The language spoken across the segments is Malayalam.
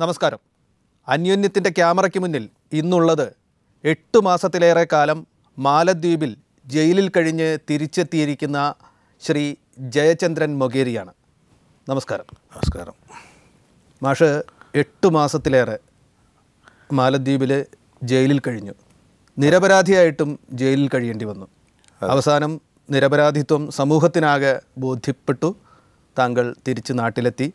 നമസ്കാരം. അന്യോന്യത്തിൻ്റെ ക്യാമറയ്ക്ക് മുന്നിൽ ഇന്നുള്ളത് 8 മാസത്തിലേറെ കാലം മാലദ്വീപിൽ ജയിലിൽ കഴിഞ്ഞ് തിരിച്ചെത്തിയിരിക്കുന്ന ശ്രീ ജയചന്ദ്രൻ മൊകേരിയാണ്. നമസ്കാരം. നമസ്കാരം. മാഷ് 8 മാസത്തിലേറെ മാലദ്വീപിൽ ജയിലിൽ കഴിഞ്ഞു. നിരപരാധിയായിട്ടും ജയിലിൽ കഴിയേണ്ടി വന്നു. അവസാനം നിരപരാധിത്വം സമൂഹത്തിനാകെ ബോധ്യപ്പെട്ടു. താങ്കൾ തിരിച്ച് നാട്ടിലെത്തി.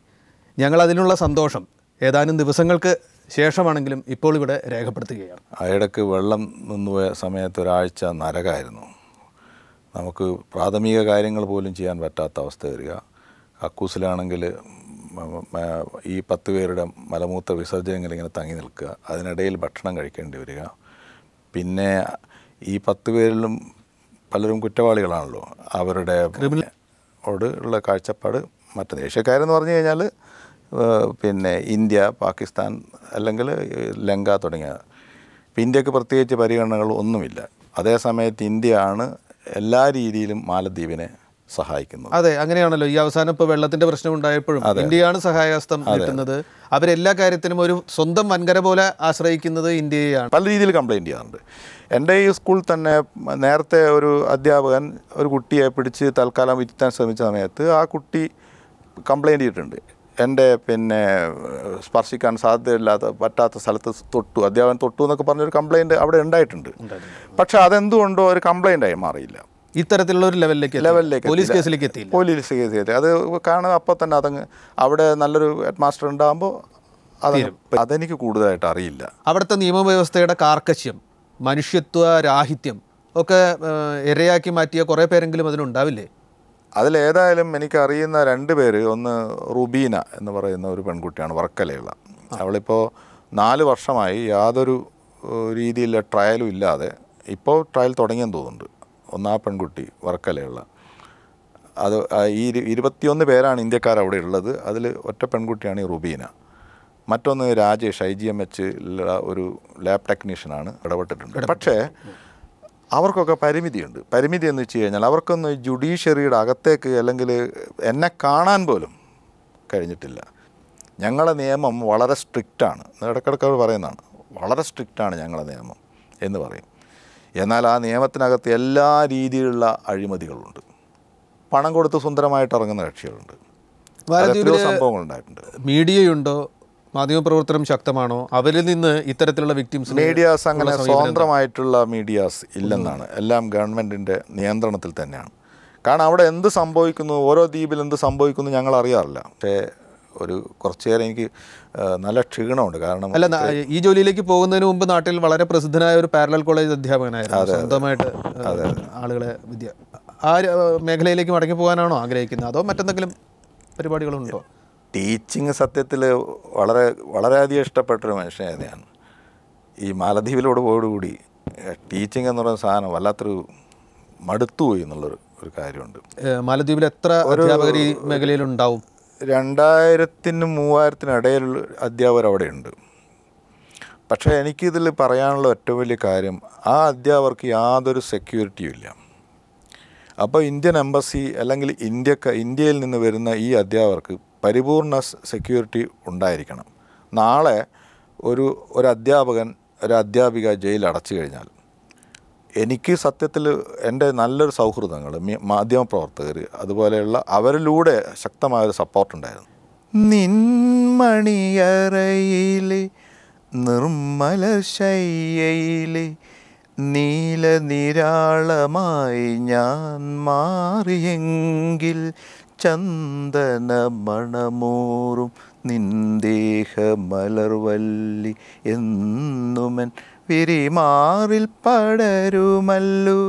ഞങ്ങളതിനുള്ള സന്തോഷം ഏതാനും ദിവസങ്ങൾക്ക് ശേഷമാണെങ്കിലും ഇപ്പോൾ ഇവിടെ രേഖപ്പെടുത്തുകയാണ്. ഇടയ്ക്ക് വെള്ളം നിന്നുപോയ സമയത്ത് ഒരാഴ്ച നരകമായിരുന്നു. നമുക്ക് പ്രാഥമിക കാര്യങ്ങൾ പോലും ചെയ്യാൻ പറ്റാത്ത അവസ്ഥ വരിക. കക്കൂസിലാണെങ്കിൽ ഈ 10 പേരുടെ മലമൂത്ര വിസർജനങ്ങൾ ഇങ്ങനെ തങ്ങി നിൽക്കുക, അതിനിടയിൽ ഭക്ഷണം കഴിക്കേണ്ടി വരിക. പിന്നെ ഈ 10 പേരിലും പലരും കുറ്റവാളികളാണല്ലോ. അവരുടെ ക്രിമിനലോട് ഉള്ള കാഴ്ചപ്പാട് മറ്റ് ദേശക്കാരെന്ന് പറഞ്ഞു കഴിഞ്ഞാൽ പിന്നെ ഇന്ത്യ, പാകിസ്ഥാൻ അല്ലെങ്കിൽ ലങ്ക തുടങ്ങിയ ഇന്ത്യക്ക് പ്രത്യേകിച്ച് പരിഗണനകൾ ഒന്നുമില്ല. അതേസമയത്ത് ഇന്ത്യയാണ് എല്ലാ രീതിയിലും മാലദ്വീപിനെ സഹായിക്കുന്നത്. അതെ, അങ്ങനെയാണല്ലോ. ഈ അവസാനം ഇപ്പോൾ വെള്ളത്തിൻ്റെ പ്രശ്നം ഉണ്ടായപ്പോഴും ഇന്ത്യയാണ് സഹായഹസ്തം നീട്ടുന്നത്. അവരെല്ലാ കാര്യത്തിനും ഒരു സ്വന്തം വൻകര പോലെ ആശ്രയിക്കുന്നത് ഇന്ത്യയെയാണ്. പല രീതിയിൽ കംപ്ലയിൻറ്റ് ചെയ്യാറുണ്ട്. എൻ്റെ ഈ സ്കൂളിൽ തന്നെ നേരത്തെ ഒരു അധ്യാപകൻ ഒരു കുട്ടിയെ പിടിച്ച് തൽക്കാലം ഇരുത്താൻ ശ്രമിച്ച സമയത്ത് ആ കുട്ടി കംപ്ലയിൻറ്റ് ചെയ്തിട്ടുണ്ട്. എൻ്റെ പിന്നെ സ്പർശിക്കാൻ സാധ്യതയില്ലാത്ത പറ്റാത്ത സ്ഥലത്ത് തൊട്ടു, അധ്യാപകൻ തൊട്ടു എന്നൊക്കെ പറഞ്ഞൊരു കംപ്ലയിൻറ്റ് അവിടെ ഉണ്ടായിട്ടുണ്ട്. പക്ഷേ അതെന്തുകൊണ്ടോ ഒരു കംപ്ലയിൻ്റായി മാറിയില്ല. ഇത്തരത്തിലുള്ള ഒരു ലെവലിലേക്ക് പോലീസ് കേസിലേക്ക് എത്തി. അത് കാണുക അപ്പോൾ തന്നെ അതങ്ങ് അവിടെ നല്ലൊരു ഹെഡ് മാസ്റ്റർ ഉണ്ടാകുമ്പോൾ അതെനിക്ക് കൂടുതലായിട്ട് അറിയില്ല. അവിടുത്തെ നിയമവ്യവസ്ഥയുടെ കാർക്കശ്യം, മനുഷ്യത്വ രാഹിത്യം ഒക്കെ ഇരയാക്കി മാറ്റിയ കുറേ പേരെങ്കിലും അതിനുണ്ടാവില്ലേ? അതിലേതായാലും എനിക്കറിയുന്ന 2 പേര്, ഒന്ന് റുബീന എന്ന് പറയുന്ന ഒരു പെൺകുട്ടിയാണ്, വർക്കലയുള്ള. അവളിപ്പോൾ 4 വർഷമായി യാതൊരു രീതിയിലുള്ള ട്രയലും ഇല്ലാതെ, ഇപ്പോൾ ട്രയൽ തുടങ്ങിയെന്ന് തോന്നുന്നുണ്ട്. ഒന്ന് ആ പെൺകുട്ടി വർക്കലയുള്ള. അത് ഈ 21 പേരാണ് ഇന്ത്യക്കാർ അവിടെ ഉള്ളത്. അതിൽ ഒറ്റ പെൺകുട്ടിയാണ് ഈ റുബീന. മറ്റൊന്ന് രാജേഷ്, IGMH ഒരു ലാബ് ടെക്നീഷ്യനാണ്, ഇടപെട്ടിട്ടുണ്ട്. പക്ഷേ അവർക്കൊക്കെ പരിമിതിയുണ്ട്. പരിമിതി എന്ന് വെച്ച് കഴിഞ്ഞാൽ അവർക്കൊന്ന് ജുഡീഷ്യറിയുടെ അകത്തേക്ക് അല്ലെങ്കിൽ എന്നെ കാണാൻ പോലും കഴിഞ്ഞിട്ടില്ല. ഞങ്ങളുടെ നിയമം വളരെ സ്ട്രിക്റ്റാണ്. ഇടയ്ക്കിടയ്ക്ക് അവർ പറയുന്നതാണ്, വളരെ സ്ട്രിക്റ്റാണ് ഞങ്ങളുടെ നിയമം എന്ന് പറയും. എന്നാൽ ആ നിയമത്തിനകത്ത് എല്ലാ രീതിയിലുള്ള അഴിമതികളുണ്ട്. പണം കൊടുത്ത് സുന്ദരമായിട്ട് ഇറങ്ങുന്ന കക്ഷികളുണ്ട്. എത്രയോ സംഭവങ്ങളുണ്ടായിട്ടുണ്ട്. മീഡിയയുണ്ടോ? മാധ്യമപ്രവർത്തനം ശക്തമാണോ? അവരിൽ നിന്ന് ഇത്തരത്തിലുള്ള വിക്ടിംസ്? മീഡിയാസ് അങ്ങനെ സ്വതന്ത്രമായിട്ടുള്ള മീഡിയാസ് ഇല്ലെന്നാണ്. എല്ലാം ഗവൺമെൻറ്റിൻ്റെ നിയന്ത്രണത്തിൽ തന്നെയാണ്. കാരണം അവിടെ എന്ത് സംഭവിക്കുന്നു, ഓരോ ദ്വീപിൽ എന്ത് സംഭവിക്കുന്നു ഞങ്ങൾ അറിയാറില്ല. പക്ഷേ ഒരു കുറച്ച് നേരം എനിക്ക് നല്ല ക്ഷീണമുണ്ട്. കാരണം അല്ല, ഈ ജോലിയിലേക്ക് പോകുന്നതിന് മുമ്പ് നാട്ടിൽ വളരെ പ്രസിദ്ധനായ ഒരു പാരലൽ കോളേജ് അധ്യാപകനായിരുന്നു. സ്വന്തമായിട്ട് ആളുകളെ ആ മേഖലയിലേക്ക് മടങ്ങി പോകാനാണോ ആഗ്രഹിക്കുന്നത്, അതോ മറ്റെന്തെങ്കിലും പരിപാടികളുണ്ടോ? ടീച്ചിങ് സത്യത്തിൽ വളരെയധികം ഇഷ്ടപ്പെട്ടൊരു മനുഷ്യനായിരുന്നു ഞാൻ. ഈ മാലദ്വീപിലോട് പോയോടുകൂടി ടീച്ചിങ് എന്ന് പറയുന്ന സാധനം വല്ലാത്തൊരു മടുത്തുപോയി എന്നുള്ളൊരു കാര്യമുണ്ട്. മാലദ്വീപിൽ എത്ര അധ്യാപകർ ഈ മേഖലയിലുണ്ടാവും? 2000-നും 3000-നും ഇടയിലുള്ള അധ്യാപകർ അവിടെയുണ്ട്. പക്ഷേ എനിക്കിതിൽ പറയാനുള്ള ഏറ്റവും വലിയ കാര്യം, ആ അധ്യാപകർക്ക് യാതൊരു സെക്യൂരിറ്റിയും ഇല്ല. അപ്പോൾ ഇന്ത്യൻ എംബസി അല്ലെങ്കിൽ ഇന്ത്യയിൽ നിന്ന് വരുന്ന ഈ അധ്യാപകർക്ക് പരിപൂർണ സെക്യൂരിറ്റി ഉണ്ടായിരിക്കണം. നാളെ ഒരു അധ്യാപകൻ ഒരു അധ്യാപിക ജയിലിൽ അടച്ചു കഴിഞ്ഞാൽ, എനിക്ക് സത്യത്തിൽ എൻ്റെ നല്ലൊരു സൗഹൃദങ്ങൾ മാധ്യമപ്രവർത്തകർ അതുപോലെയുള്ള അവരിലൂടെ ശക്തമായൊരു സപ്പോർട്ടുണ്ടായിരുന്നു. നിൻമണിയറയിലെ നിർമ്മല ശയ്യയിലെ നീലനിരാളമായി ഞാൻ മാറിയെങ്കിൽ ചന്ദന മണമൂറും നിന്ദേഹ മലർവല്ലി എന്നുമൻ വിരിമാറിൽ പടരുമല്ലോ.